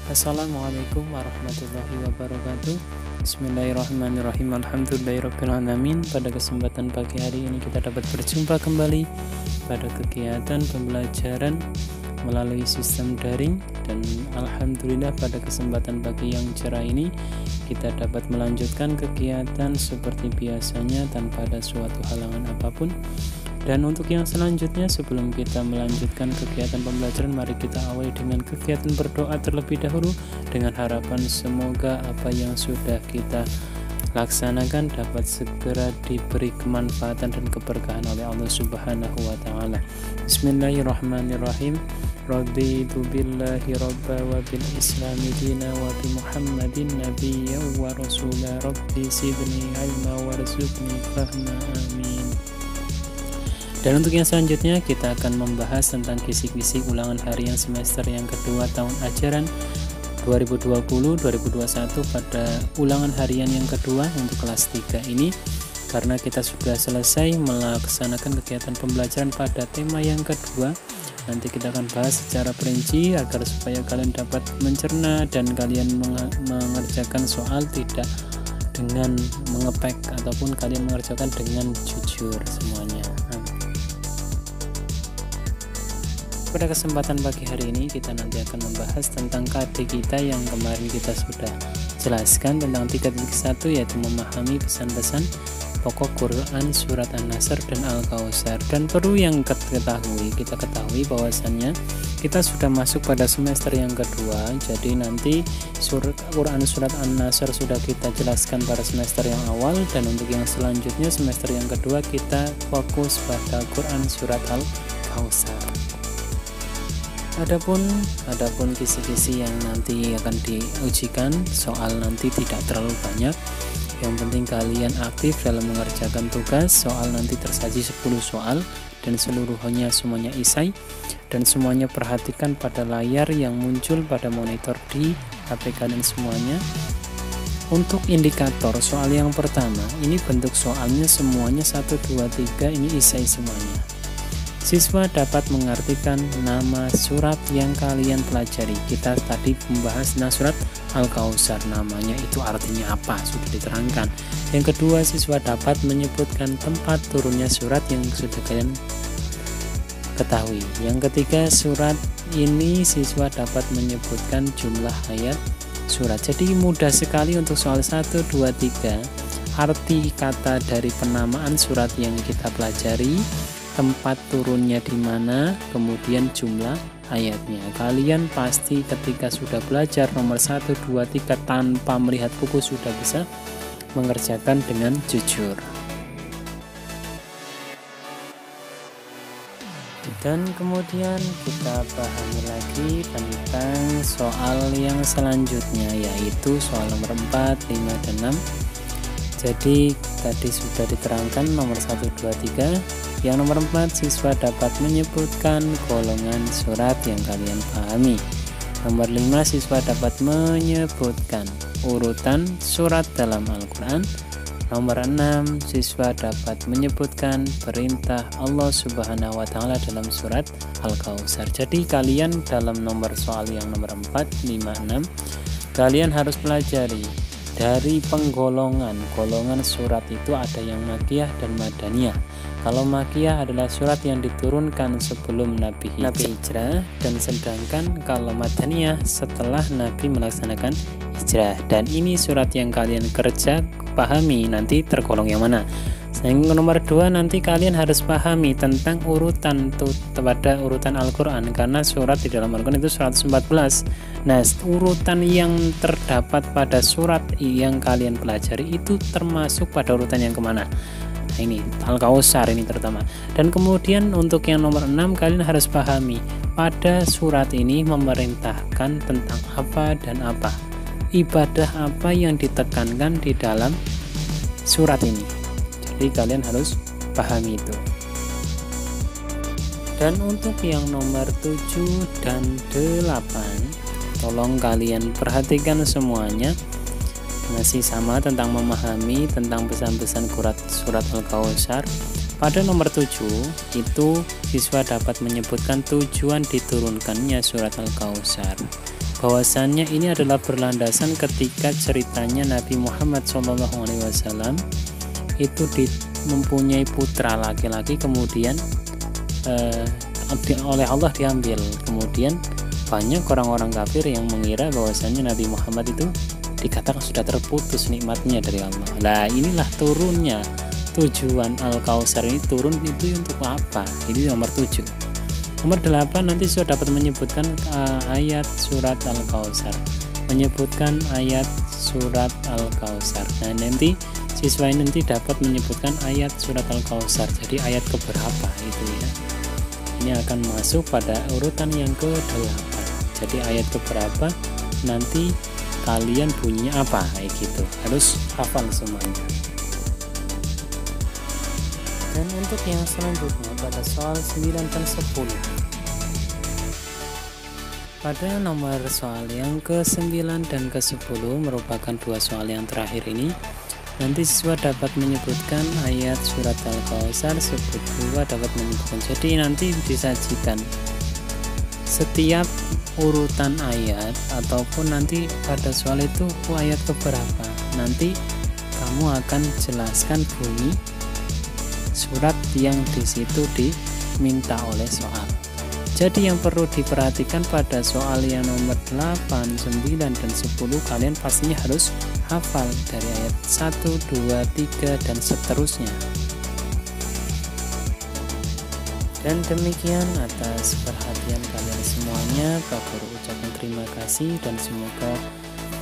Assalamualaikum warahmatullahi wabarakatuh. Bismillahirrahmanirrahim. Alhamdulillahirrabbilalamin. Pada kesempatan pagi hari ini kita dapat berjumpa kembali pada kegiatan pembelajaran melalui sistem daring. Dan alhamdulillah pada kesempatan pagi yang cerah ini kita dapat melanjutkan kegiatan seperti biasanya tanpa ada suatu halangan apapun. Dan untuk yang selanjutnya, sebelum kita melanjutkan kegiatan pembelajaran, mari kita awali dengan kegiatan berdoa terlebih dahulu, dengan harapan semoga apa yang sudah kita laksanakan dapat segera diberi kemanfaatan dan keberkahan oleh Allah Subhanahu wa taala. Bismillahirrahmanirrahim. Raditu billahi rabba wa bil islami dina wa bi Muhammadin nabiyya wa rasula. Rabbi zidni ilma warzuqni fahma. Amin. Dan untuk yang selanjutnya kita akan membahas tentang kisi-kisi ulangan harian semester yang kedua tahun ajaran 2020-2021 pada ulangan harian yang kedua untuk kelas 3 ini, karena kita sudah selesai melaksanakan kegiatan pembelajaran pada tema yang kedua. Nanti kita akan bahas secara perinci agar supaya kalian dapat mencerna dan kalian mengerjakan soal tidak dengan mengepek ataupun kalian mengerjakan dengan jujur semuanya. Pada kesempatan pagi hari ini kita nanti akan membahas tentang KD kita yang kemarin kita sudah jelaskan tentang 3.1, yaitu memahami pesan-pesan pokok Quran surat An-Nasr dan Al-Kautsar. Dan perlu yang kita ketahui bahwasannya kita sudah masuk pada semester yang kedua. Jadi nanti surat Quran surat An-Nasr sudah kita jelaskan pada semester yang awal, dan untuk yang selanjutnya semester yang kedua kita fokus pada Quran surat Al-Kautsar. Adapun kisi-kisi yang nanti akan diujikan, soal nanti tidak terlalu banyak. Yang penting kalian aktif dalam mengerjakan tugas. Soal nanti tersaji 10 soal dan seluruhnya semuanya isai, dan semuanya perhatikan pada layar yang muncul pada monitor di HP kalian semuanya. Untuk indikator soal yang pertama, ini bentuk soalnya semuanya 1, 2, 3, ini isai semuanya. Siswa dapat mengartikan nama surat yang kalian pelajari. Kita tadi membahas surat Al-Kautsar, namanya itu artinya apa, sudah diterangkan. Yang kedua, siswa dapat menyebutkan tempat turunnya surat yang sudah kalian ketahui. Yang ketiga, surat ini siswa dapat menyebutkan jumlah ayat surat. Jadi mudah sekali untuk soal 1, 2, 3. Arti kata dari penamaan surat yang kita pelajari, tempat turunnya di mana, kemudian jumlah ayatnya. Kalian pasti ketika sudah belajar nomor 1, 2, 3 tanpa melihat buku sudah bisa mengerjakan dengan jujur. Dan kemudian kita pahami lagi tentang soal yang selanjutnya, yaitu soal nomor 4, 5, dan 6. Jadi tadi sudah diterangkan nomor 1, 2, 3. Yang nomor 4, siswa dapat menyebutkan golongan surat yang kalian pahami. Nomor 5, siswa dapat menyebutkan urutan surat dalam Al-Quran. Nomor 6, siswa dapat menyebutkan perintah Allah Subhanahu wa taala dalam surat Al-Kautsar. Jadi kalian dalam nomor soal yang nomor 4, 5, 6 kalian harus pelajari dari golongan surat itu ada yang Makkiyah dan Madaniyah. Kalau Makkiyah adalah surat yang diturunkan sebelum Nabi hijrah, dan sedangkan kalau Madaniyah setelah Nabi melaksanakan hijrah. Dan ini surat yang kalian pahami nanti tergolong yang mana. Yang nomor 2, nanti kalian harus pahami tentang urutan pada urutan Al-Quran, karena surat di dalam Al-Quran itu 114. Nah, urutan yang terdapat pada surat yang kalian pelajari itu termasuk pada urutan yang kemana? Nah, ini Al-Kautsar ini terutama. Dan kemudian untuk yang nomor 6, kalian harus pahami pada surat ini memerintahkan tentang apa dan apa, ibadah apa yang ditekankan di dalam surat ini. Jadi kalian harus pahami itu. Dan untuk yang nomor 7 dan 8, tolong kalian perhatikan semuanya. Masih sama tentang memahami tentang pesan-pesan surat Al-Kautsar. Pada nomor 7 itu siswa dapat menyebutkan tujuan diturunkannya surat Al-Kautsar. bahwasannya ini adalah berlandasan ketika ceritanya Nabi Muhammad SAW itu mempunyai putra laki-laki, kemudian oleh Allah diambil. Kemudian banyak orang-orang kafir yang mengira bahwasannya Nabi Muhammad itu dikatakan sudah terputus nikmatnya dari Allah. Nah, inilah turunnya tujuan Al-Kautsar ini turun itu untuk apa? Ini nomor 7. Nomor 8 nanti sudah dapat menyebutkan ayat surat Al-Kautsar. Menyebutkan ayat surat Al-Kautsar. Nah, nanti siswa ini nanti dapat menyebutkan ayat surat Al-Kautsar. Jadi ayat keberapa itu ya. Ini akan masuk pada urutan yang ke-8. Jadi ayat keberapa nanti kalian bunyinya apa kayak gitu. Harus hafal semuanya. Dan untuk yang selanjutnya pada soal 9 dan 10. Pada nomor soal yang ke-9 dan ke-10 merupakan dua soal yang terakhir ini. Nanti siswa dapat menyebutkan ayat surat Al-Kautsar, sebut dua dapat menyebutkan. Jadi nanti disajikan setiap urutan ayat ataupun nanti pada soal itu ayat keberapa. Nanti kamu akan jelaskan bunyi surat yang di situ diminta oleh soal. Jadi yang perlu diperhatikan pada soal yang nomor 8, 9, dan 10 kalian pastinya harus hafal dari ayat 1, 2, 3 dan seterusnya. Dan demikian atas perhatian kalian semuanya, Pak Guru ucapkan terima kasih dan semoga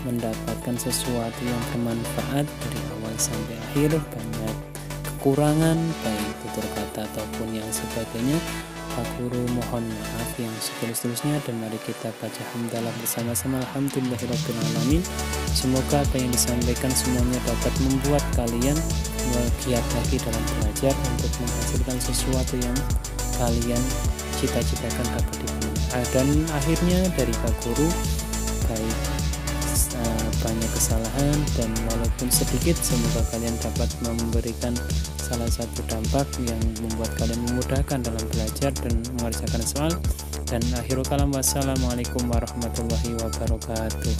mendapatkan sesuatu yang bermanfaat dari awal sampai akhir. Banyak kekurangan baik tutur kata ataupun yang sebagainya, Pak Guru mohon maaf yang setulus-tulusnya, dan mari kita baca hamdalah bersama-sama. Alhamdulillahirrahmanirrahim. Semoga apa yang disampaikan semuanya dapat membuat kalian giat lagi dalam belajar untuk menghasilkan sesuatu yang kalian cita-citakan dapat dipenuhi. Dan akhirnya dari Pak Guru, baik banyak kesalahan dan walaupun sedikit, semoga kalian dapat memberikan salah satu dampak yang membuat kalian memudahkan dalam belajar dan mengerjakan soal. Dan akhirul kalam, wassalamualaikum warahmatullahi wabarakatuh.